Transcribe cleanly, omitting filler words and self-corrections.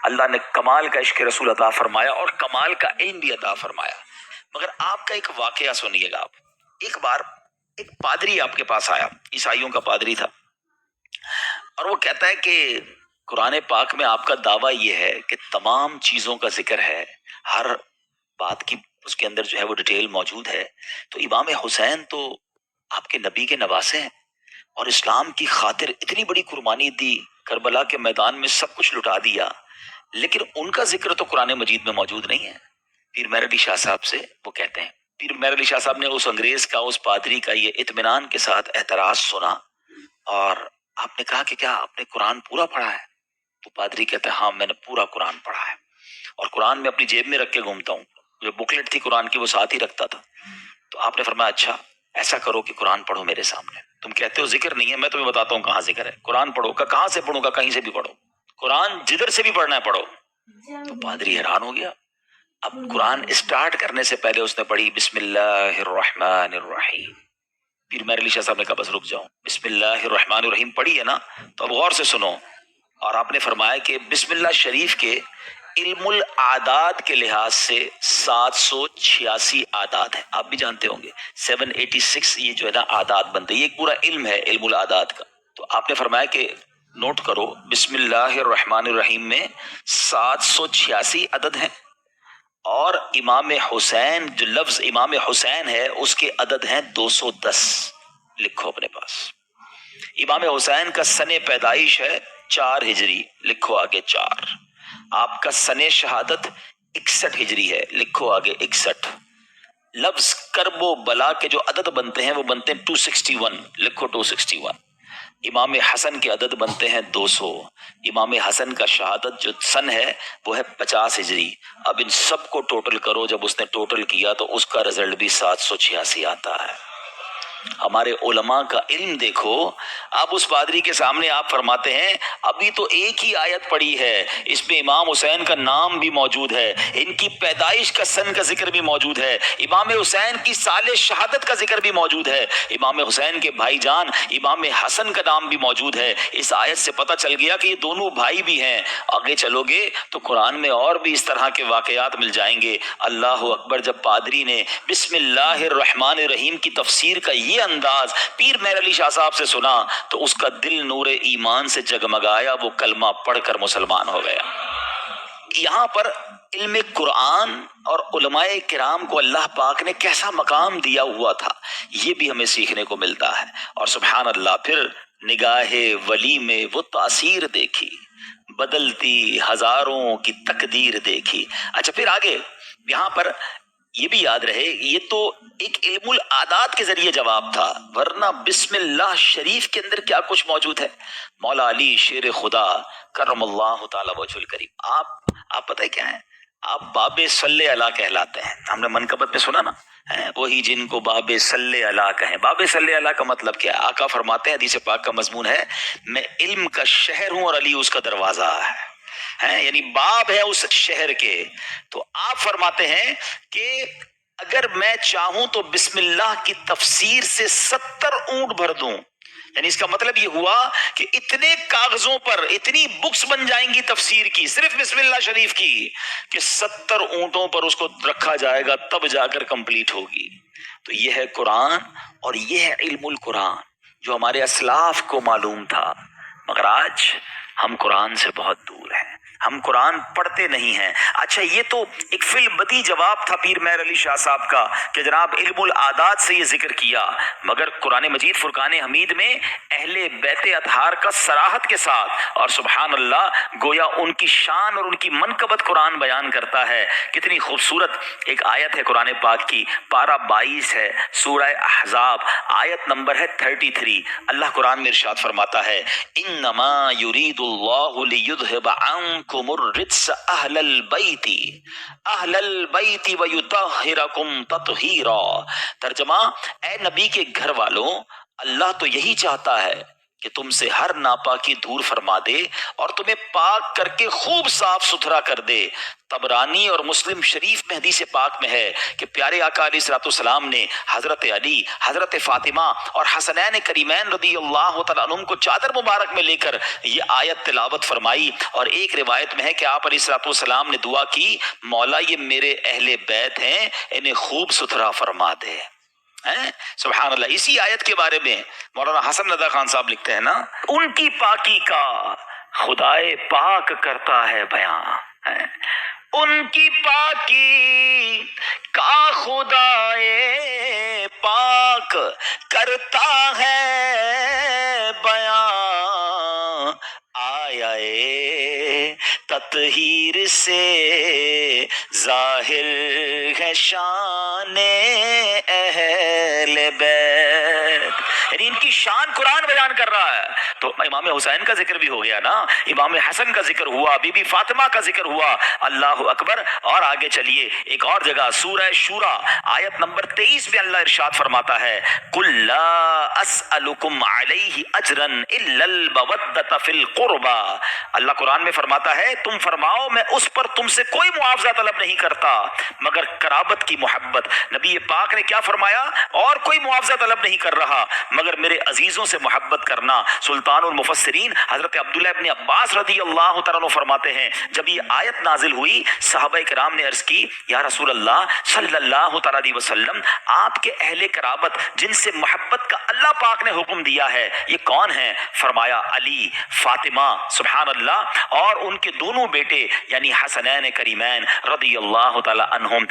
اللہ نے کمال کا عشق رسول عطا فرمایا اور کمال کا علم بھی عطا فرمایا. مگر آپ کا ایک واقعہ سنیے گا. آپ ایک بار ایک پادری آپ کے پاس آیا، عیسائیوں کا پادری تھا، اور وہ کہتا ہے کہ قرآن پاک میں آپ کا دعویٰ یہ ہے کہ تمام چیزوں کا ذکر ہے، ہر بات کی اس کے اندر جو ہے وہ ڈیٹیل موجود ہے. تو امام حسین تو آپ کے نبی کے نواسے ہیں اور اسلام کی خاطر اتنی بڑی قربانی دی، کربلا کے میدان میں سب کچھ لٹا دیا، لیکن ان کا ذکر تو قرآن مجید میں موجود نہیں ہے. پیر مہر علی شاہ صاحب سے وہ کہتے ہیں، پیر مہر علی شاہ صاحب نے اس انگریز کا، اس پادری کا یہ اطمینان کے ساتھ اعتراض سنا، اور آپ نے کہا کہ کیا آپ نے قرآن پورا پڑھا ہے؟ تو پادری کہتا ہے ہاں میں نے پورا قرآن پڑھا ہے، اور قرآن میں اپنی جیب میں رکھ کے گھومتا ہوں، جو بکلیٹ تھی قرآن کی وہ ساتھ ہی رکھتا تھا. تو آپ نے فرمایا اچھا ایسا کرو کہ قرآن پڑھو میرے سامنے. تم کہتے ہو ذکر نہیں ہے، میں تمہیں بتاتا ہوں کہاں ذکر ہے. قرآن پڑھو. کہاں سے پڑھوں گا؟ کہیں سے بھی پڑھو، قرآن جدھر سے بھی پڑھنا ہے پڑھو. تو پادری حیران ہو گیا. اب قرآن اسٹارٹ کرنے سے پہلے اس نے پڑھی بسم اللہ الرحمن الرحیم. پھر مہر علی شاہ صاحب نے کہا بس رک جاؤ، بسم اللہ الرحمن الرحیم پڑھی ہے نا، تو اب غور سے سنو. اور آپ نے فرمایا کہ بسم اللہ شریف کے علم العادات کے لحاظ سے 786 عادات ہیں. آپ بھی جانتے ہوں گے 786 یہ جو ہے نا عادات بنتے ہیں، یہ ایک پورا علم ہے علم العادات کا. تو آپ نے فرمایا کہ نوٹ کرو بسم اللہ الرحمن الرحیم میں 786 عدد ہیں، اور امام حسین جو لفظ امام حسین ہے اس کے عدد ہیں 210. لکھو اپنے پاس. امام حسین کا سن پیدائش ہے 4 ہجری، لکھو آگے 4. آپ کا سن شہادت 61 ہجری ہے، لکھو آگے 61. لفظ کرب و بلا کے جو عدد بنتے ہیں وہ بنتے ہیں 261، لکھو 261. امام حسن کے عدد بنتے ہیں 200. امام حسن کا شہادت جو سن ہے وہ ہے 50 ہجری. اب ان سب کو ٹوٹل کرو، جب اس نے ٹوٹل کیا تو اس کا رزلٹ بھی 786 آتا ہے. ہمارے علماء کا علم دیکھو. اب اس پادری کے سامنے آپ فرماتے ہیں ابھی تو ایک ہی آیت پڑھی ہے، اس میں امام حسین کا نام بھی موجود ہے، ان کی پیدائش کا سن کا ذکر بھی موجود ہے، امام حسین کی سال شہادت کا ذکر بھی موجود ہے، امام حسین کے بھائی جان امام حسن کا نام بھی موجود ہے. اس آیت سے پتہ چل گیا کہ یہ دونوں بھائی بھی ہیں. آگے چلو گے تو قرآن میں اور بھی اس طرح کے واقعات مل جائیں گے. اللہ اکبر. جب پادری نے بسم اللہ الرحمن الرحیم کی تفسیر کا یہ انداز پیر مہر علی شاہ صاحب سے سنا تو اس کا دل نور ایمان سے جگمگایا، وہ کلمہ پڑھ کر مسلمان ہو گیا. یہاں پر علم قرآن اور علماء کرام کو اللہ پاک نے کیسا مقام دیا ہوا تھا یہ بھی ہمیں سیکھنے کو ملتا ہے. اور سبحان اللہ، پھر نگاہ ولی میں وہ تاثیر دیکھی، بدلتی ہزاروں کی تقدیر دیکھی. اچھا پھر آگے یہاں پر یہ بھی یاد رہے یہ تو ایک علم العادات کے ذریعے جواب تھا، ورنہ بسم اللہ شریف کے اندر کیا کچھ موجود ہے. مولا علی شیر خدا کرم اللہ تعالی وجہ الکریم، آپ پتہ ہے کیا ہے؟ آپ باب صلی اللہ کہلاتے ہیں. ہم نے منقبت میں سنا نا، وہی جن کو باب صلی اللہ کہیں. باب صلی اللہ کا مطلب کیا ہے؟ آقا فرماتے ہیں، حدیث پاک کا مضمون ہے، میں علم کا شہر ہوں اور علی اس کا دروازہ ہے، یعنی باب ہے اس شہر کے. تو آپ فرماتے ہیں کہ اگر میں چاہوں تو بسم اللہ کی تفسیر سے 70 اونٹ بھر دوں. یعنی اس کا مطلب یہ ہوا کہ اتنے کاغذوں پر اتنی بکس بن جائیں گی تفسیر کی صرف بسم اللہ شریف کی کہ 70 اونٹوں پر اس کو رکھا جائے گا تب جا کر کمپلیٹ ہوگی. تو یہ ہے قرآن اور یہ ہے علم القرآن جو ہمارے اسلاف کو معلوم تھا. مگر آج ہم قرآن سے بہت دور ہیں، ہم قرآن پڑھتے نہیں ہیں. اچھا یہ تو ایک فی البدی جواب تھا پیر مہر علی شاہ صاحب کا کہ جناب علم العادات سے یہ ذکر کیا، مگر قرآن مجید فرقان حمید میں اہل بیت اطہار کا صراحت کے ساتھ اور سبحان اللہ گویا ان کی شان اور ان کی منقبت قرآن بیان کرتا ہے. کتنی خوبصورت ایک آیت ہے قرآن پاک کی، پارہ 22 ہے، سورہ احزاب، آیت نمبر ہے 33. اللہ قرآن میں ارشاد فرماتا ہے انما یرید اللہ لیذھب عنکم الرجس اہل البیت ویطہرکم تطہیرا. ترجمہ، اے نبی کے گھر والوں، اللہ تو یہی چاہتا ہے کہ تم سے ہر ناپاکی دور فرما دے اور تمہیں پاک کر کے خوب صاف ستھرا کر دے۔ طبرانی اور مسلم شریف میں حدیث پاک میں ہے کہ پیارے آقا علیہ الصلوۃ والسلام نے حضرت علی، حضرت فاطمہ اور حسنین کریمین رضی اللہ تعالیٰ عنہم کو چادر مبارک میں لے کر یہ آیت تلاوت فرمائی، اور ایک روایت میں ہے کہ آپ علیہ الصلوۃ والسلام نے دعا کی، مولا یہ میرے اہل بیت ہیں، انہیں خوب ستھرا فرما دے۔ سبحان اللہ۔ اسی آیت کے بارے میں مولانا حسن رضا خان صاحب لکھتے ہیں نا، ان کی پاکی کا خدائے پاک کرتا ہے بیان، ان کی پاکی کا خدائے پاک کرتا ہے بیان، آیا تطہیر سے ظاہر ہے شان اہل بیت، یعنی ان کی شان قرآن بیان کر رہا ہے۔ تو امام حسین کا ذکر بھی ہو گیا نا، امام حسن کا ذکر ہوا، بی بی فاطمہ کا ذکر ہوا، اللہ اکبر۔ اور آگے چلیے ایک اور جگہ سورہ شورى آیت نمبر 23 میں اللہ ارشاد فرماتا ہے، قُل لَا أَسْأَلُكُمْ عَلَيْهِ أَجْرًا إِلَّا الْمَوَدَّةَ فِي الْقُرْبَى، اللہ قرآن میں فرماتا ہے تم فرماؤ میں اس پر تم سے کوئی معاوضہ طلب نہیں کرتا مگر قرابت کی محبت۔ نبی پاک نے کیا فرمایا؟ اور کوئی معاوضہ طلب نہیں کر رہا مگر میرے عزیزوں سے محبت کرنا۔ سلطان المفسرین حضرت عبداللہ ابن عباس رضی اللہ تعالیٰ عنہ فرماتے ہیں جب یہ آیت نازل ہوئی صحابہ کرام نے عرض کی، یا رسول اللہ صلی اللہ تعالیٰ علیہ وسلم، آپ کے اہل قرابت جن سے محبت کا اللہ پاک نے حکم دیا ہے یہ کون ہیں؟ فرمایا علی، فاطمہ، سبحان اللہ، اور ان کے دونوں بیٹے یعنی حسنین کریمین رضی اللہ تعالیٰ عنہم۔